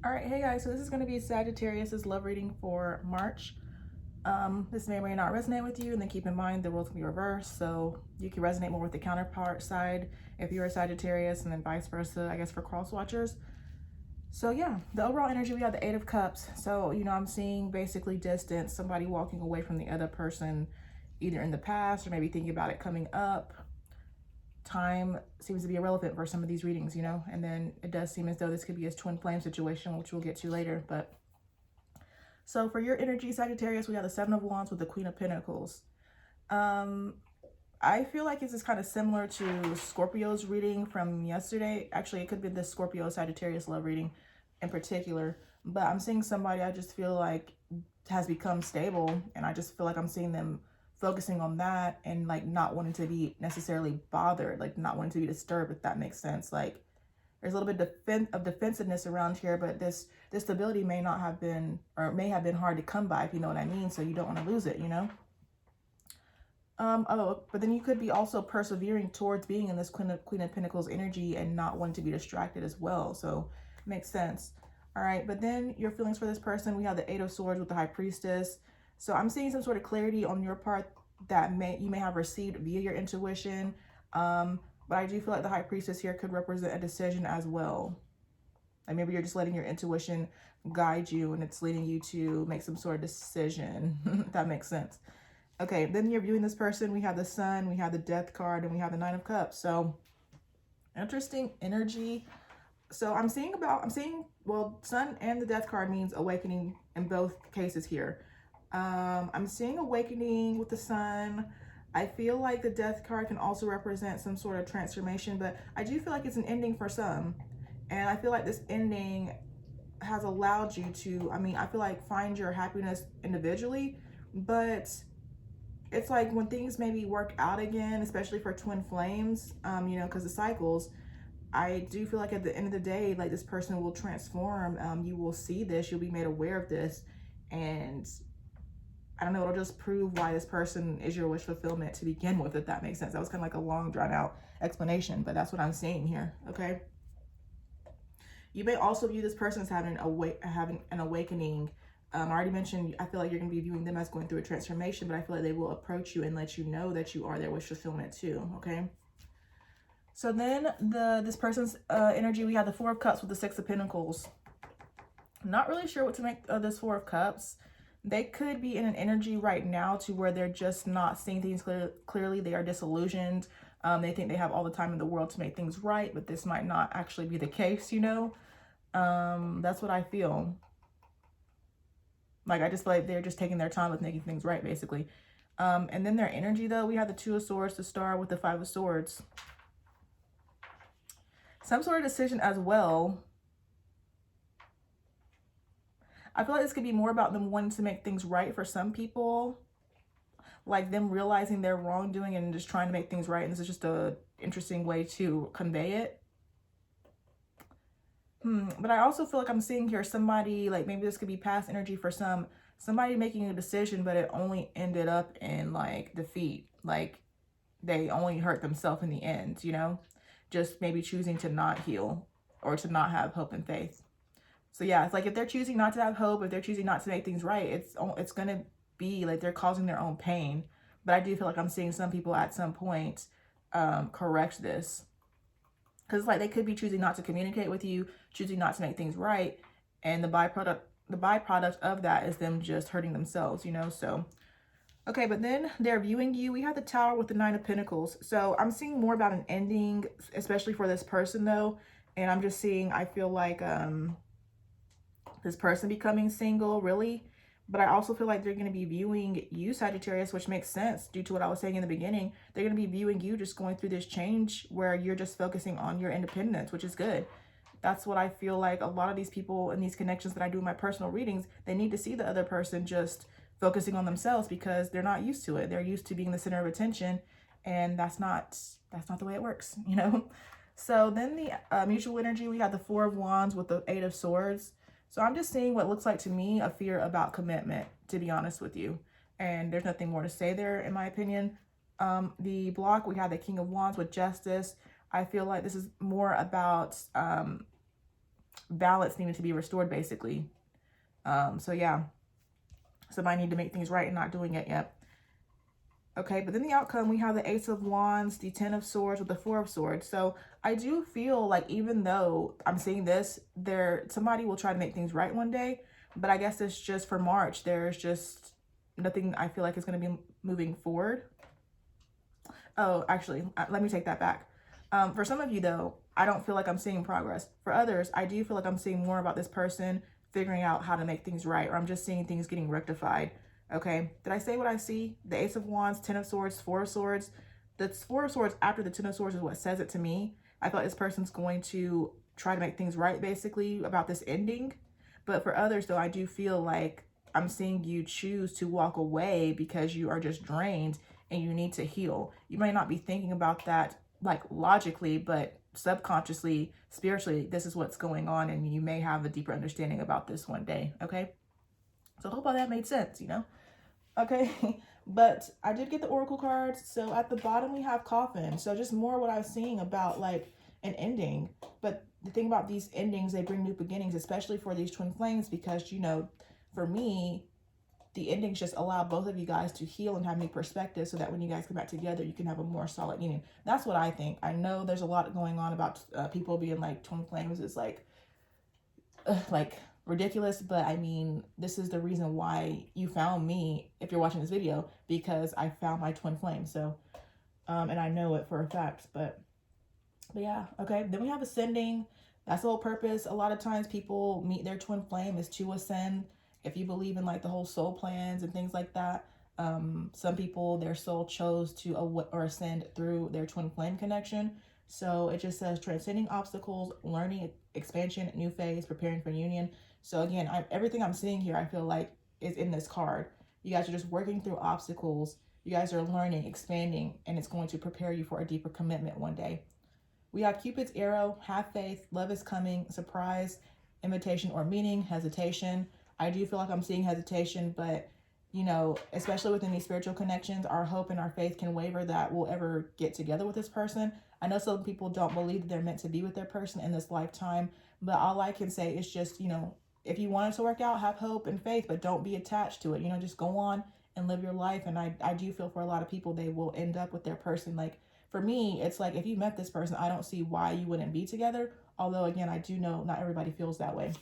All right, hey guys, so this is going to be Sagittarius's love reading for March. This may or may not resonate with you, and then keep in mind the roles can be reversed, so you can resonate more with the counterpart side if you're a Sagittarius, and then vice versa, I guess, for cross watchers. So yeah, the overall energy, we have the Eight of Cups. So, I'm seeing basically distance, somebody walking away from the other person, either in the past or maybe thinking about it coming up. Time seems to be irrelevant for some of these readings, and then it does seem as though this could be a twin flame situation, which we'll get to later. But so for your energy, Sagittarius, we have the Seven of Wands with the Queen of Pentacles. I feel like this is kind of similar to Scorpio's reading from yesterday. Actually, it could be the Scorpio Sagittarius love reading in particular, but I'm seeing somebody I just feel like has become stable, and I just feel like I'm seeing them focusing on that and like not wanting to be necessarily bothered, like not wanting to be disturbed, if that makes sense. Like there's a little bit of defensiveness around here, but this stability may not have been, or may have been hard to come by, if you know what I mean. So you don't want to lose it, but then you could be also persevering towards being in this Queen of Pentacles energy and not wanting to be distracted as well. So makes sense. All right, but then your feelings for this person, we have the Eight of Swords with the High Priestess. So I'm seeing some sort of clarity on your part that you may have received via your intuition. But I do feel like the High Priestess here could represent a decision as well. Like maybe you're just letting your intuition guide you and it's leading you to make some sort of decision. If that makes sense. Okay, then you're viewing this person. We have the Sun, we have the Death card, and we have the Nine of Cups. So interesting energy. So I'm seeing, well, Sun and the Death card means awakening in both cases here. I'm seeing awakening with the Sun. I feel like the Death card can also represent some sort of transformation, but I do feel like it's an ending for some. And I feel like this ending has allowed you to, I feel like find your happiness individually, but it's like when things maybe work out again, especially for twin flames, because the cycles, I do feel like at the end of the day, like this person will transform. You will see this, you'll be made aware of this, and I don't know, it'll just prove why this person is your wish fulfillment to begin with, if that makes sense. That was kind of like a long drawn out explanation, but that's what I'm seeing here, okay? You may also view this person as having an awakening. I already mentioned, I feel like you're going to be viewing them as going through a transformation, but I feel like they will approach you and let you know that you are their wish fulfillment too, okay? So then this person's energy, we have the Four of Cups with the Six of Pentacles. Not really sure what to make of this Four of Cups. They could be in an energy right now to where they're just not seeing things clearly. They are disillusioned. They think they have all the time in the world to make things right, but this might not actually be the case, That's what I feel. Like, I just feel like they're just taking their time with making things right, basically. And then their energy, though, we have the Two of Swords, the Star with the Five of Swords. Some sort of decision as well. I feel like this could be more about them wanting to make things right for some people. Like them realizing their wrongdoing and just trying to make things right. And this is just a interesting way to convey it. But I also feel like I'm seeing here somebody, like maybe this could be past energy for somebody making a decision, but it only ended up in like defeat. Like they only hurt themselves in the end, just maybe choosing to not heal or to not have hope and faith. So yeah, it's like if they're choosing not to have hope, if they're choosing not to make things right, it's going to be like they're causing their own pain. But I do feel like I'm seeing some people at some point correct this. Because like they could be choosing not to communicate with you, choosing not to make things right. And the byproduct of that is them just hurting themselves, So, okay, but then they're viewing you. We have the Tower with the Nine of Pentacles. So I'm seeing more about an ending, especially for this person though. And I'm just seeing, I feel like this person becoming single, really. But I also feel like they're going to be viewing you, Sagittarius, which makes sense due to what I was saying in the beginning. They're going to be viewing you just going through this change where you're just focusing on your independence, which is good. That's what I feel like a lot of these people in these connections that I do in my personal readings, they need to see the other person just focusing on themselves because they're not used to it. They're used to being the center of attention, and that's not the way it works, So then the mutual energy, we have the Four of Wands with the Eight of Swords. So I'm just seeing what looks like to me a fear about commitment, to be honest with you. And there's nothing more to say there, in my opinion. The block, we have the King of Wands with Justice. I feel like this is more about balance needed to be restored, basically. So yeah, somebody need to make things right and not doing it yet. Okay, but then the outcome, we have the Ace of Wands, the Ten of Swords with the Four of Swords. So I do feel like even though I'm seeing this, somebody will try to make things right one day, but I guess it's just for March. There's just nothing I feel like is going to be moving forward. Oh, actually, let me take that back. For some of you, though, I don't feel like I'm seeing progress. For others, I do feel like I'm seeing more about this person figuring out how to make things right, or I'm just seeing things getting rectified. Okay, did I say what I see? The Ace of Wands, Ten of Swords, Four of Swords. The Four of Swords after the Ten of Swords is what says it to me. I thought this person's going to try to make things right, basically, about this ending. But for others, though, I do feel like I'm seeing you choose to walk away because you are just drained and you need to heal. You might not be thinking about that like logically, but subconsciously, spiritually, this is what's going on, and you may have a deeper understanding about this one day. Okay, so I hope all that made sense, you know. Okay, but I did get the oracle cards. So at the bottom we have coffin. So just more what I was seeing about like an ending. But the thing about these endings, they bring new beginnings, especially for these twin flames, because, you know, for me, the endings just allow both of you guys to heal and have new perspective, so that when you guys come back together, you can have a more solid union. That's what I think. I know there's a lot going on about people being like twin flames. It's like ridiculous, but I mean, this is the reason why you found me if you're watching this video, because I found my twin flame. So and I know it for a fact, but yeah. Okay, then we have ascending. That's the whole purpose. A lot of times people meet their twin flame is to ascend. If you believe in like the whole soul plans and things like that, some people, their soul chose to ascend through their twin flame connection. So it just says transcending obstacles, learning, expansion, new phase, preparing for union. So again, everything I'm seeing here, I feel like is in this card. You guys are just working through obstacles. You guys are learning, expanding, and it's going to prepare you for a deeper commitment one day. We have Cupid's arrow, have faith, love is coming, surprise, invitation or meaning, hesitation. I do feel like I'm seeing hesitation, but you know, especially within these spiritual connections, our hope and our faith can waver that we'll ever get together with this person. I know some people don't believe that they're meant to be with their person in this lifetime, but all I can say is just, you know, if you want it to work out, have hope and faith, but don't be attached to it. You know, just go on and live your life. And I do feel for a lot of people, they will end up with their person. Like for me, it's like if you met this person, I don't see why you wouldn't be together. Although, again, I do know not everybody feels that way.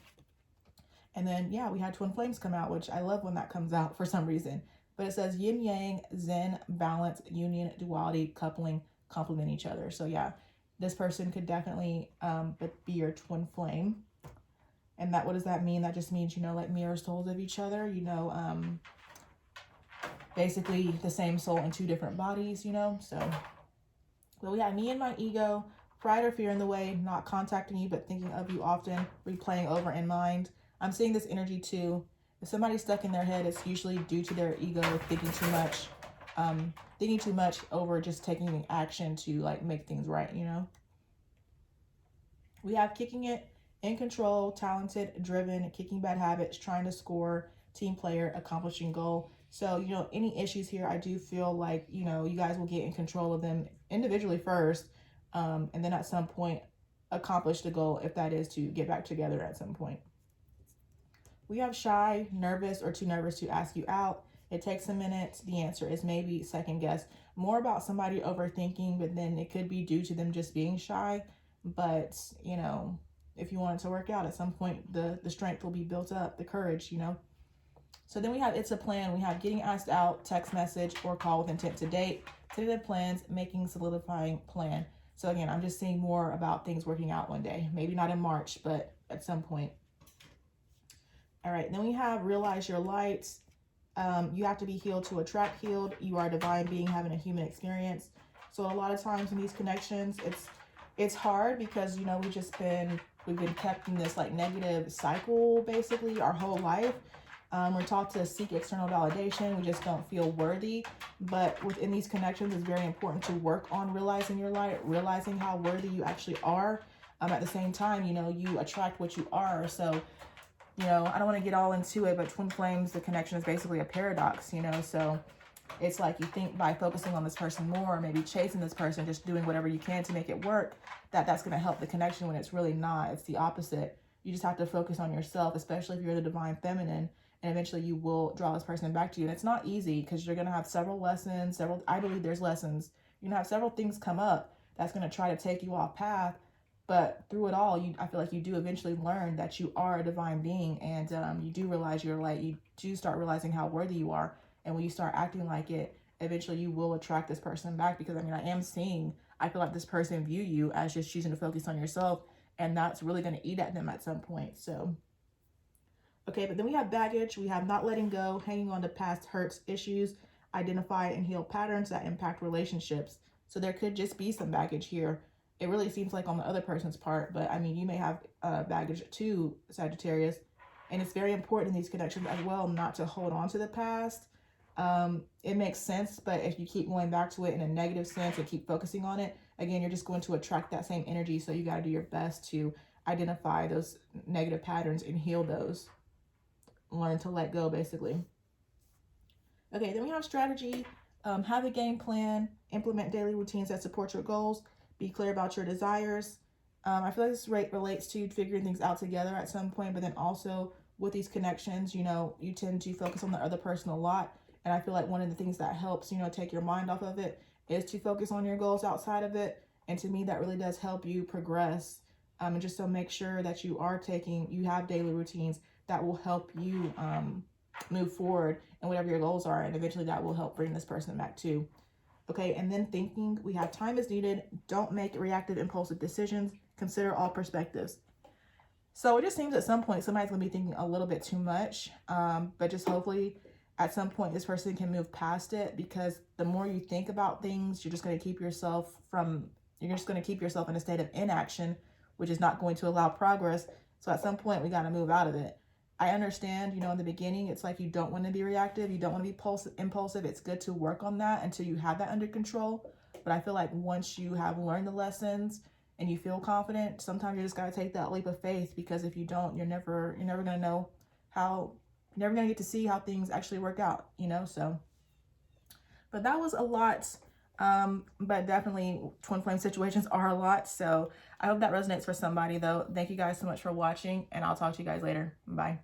And then, yeah, we had twin flames come out, which I love when that comes out for some reason. But it says yin yang, zen, balance, union, duality, coupling, complement each other. So yeah, this person could definitely be your twin flame. And that, what does that mean? That just means, you know, like mirror souls of each other, you know, basically the same soul in two different bodies, you know. So yeah, me and my ego, pride or fear in the way, not contacting you, but thinking of you often, replaying over in mind. I'm seeing this energy too. If somebody's stuck in their head, it's usually due to their ego thinking too much over just taking action to like make things right, you know. We have kicking it, in control, talented, driven, kicking bad habits, trying to score, team player, accomplishing goal. So, you know, any issues here, I do feel like, you know, you guys will get in control of them individually first, and then at some point accomplish the goal, if that is to get back together at some point. We have shy, nervous, or too nervous to ask you out. It takes a minute. The answer is maybe, second guess. More about somebody overthinking, but then it could be due to them just being shy. But, you know, if you want it to work out, at some point, the strength will be built up, the courage, you know. So then we have it's a plan. We have getting asked out, text message, or call with intent to date, tentative plans, making, solidifying plan. So again, I'm just seeing more about things working out one day. Maybe not in March, but at some point. All right, then we have realize your light. You have to be healed to attract healed. You are a divine being having a human experience. So a lot of times in these connections, it's hard because, you know, we've been kept in this like negative cycle basically our whole life. We're taught to seek external validation. We just don't feel worthy. But within these connections, it's very important to work on realizing your light, realizing how worthy you actually are. At the same time, you know, you attract what you are. So, you know, I don't want to get all into it, but twin flames, the connection is basically a paradox, you know. So it's like you think by focusing on this person more, maybe chasing this person, just doing whatever you can to make it work, that's going to help the connection when it's really not. It's the opposite. You just have to focus on yourself, especially if you're the divine feminine, and eventually you will draw this person back to you. And it's not easy because you're going to have several lessons, I believe there's lessons. You're going to have several things come up that's going to try to take you off path. But through it all, I feel like you do eventually learn that you are a divine being, and you do realize you're light. You do start realizing how worthy you are. And when you start acting like it, eventually you will attract this person back, because I feel like this person view you as just choosing to focus on yourself, and that's really going to eat at them at some point. So, okay, but then we have baggage. We have not letting go, hanging on to past hurts, issues, identify and heal patterns that impact relationships. So there could just be some baggage here. It really seems like on the other person's part, but I mean, you may have baggage too, Sagittarius. And it's very important in these connections as well not to hold on to the past. It makes sense, but if you keep going back to it in a negative sense and keep focusing on it, again, you're just going to attract that same energy. So you got to do your best to identify those negative patterns and heal those. Learn to let go, basically. Okay, then we have strategy. Have a game plan, implement daily routines that support your goals, be clear about your desires. I feel like this relates to figuring things out together at some point, but then also with these connections, you tend to focus on the other person a lot. And I feel like one of the things that helps, take your mind off of it is to focus on your goals outside of it. And to me, that really does help you progress. And just so make sure that you have daily routines that will help you move forward and whatever your goals are. And eventually that will help bring this person back too. Okay, and then thinking, we have time is needed. Don't make reactive, impulsive decisions. Consider all perspectives. So it just seems at some point somebody's going to be thinking a little bit too much. But just hopefully at some point this person can move past it, because the more you think about things, you're just going to keep yourself in a state of inaction, which is not going to allow progress. So at some point we got to move out of it. I understand, in the beginning, it's like you don't want to be reactive. You don't want to be impulsive. It's good to work on that until you have that under control. But I feel like once you have learned the lessons and you feel confident, sometimes you just got to take that leap of faith, because if you don't, you're never going to know you're never going to get to see how things actually work out, so. But that was a lot. But definitely twin flame situations are a lot. So I hope that resonates for somebody though. Thank you guys so much for watching, and I'll talk to you guys later. Bye.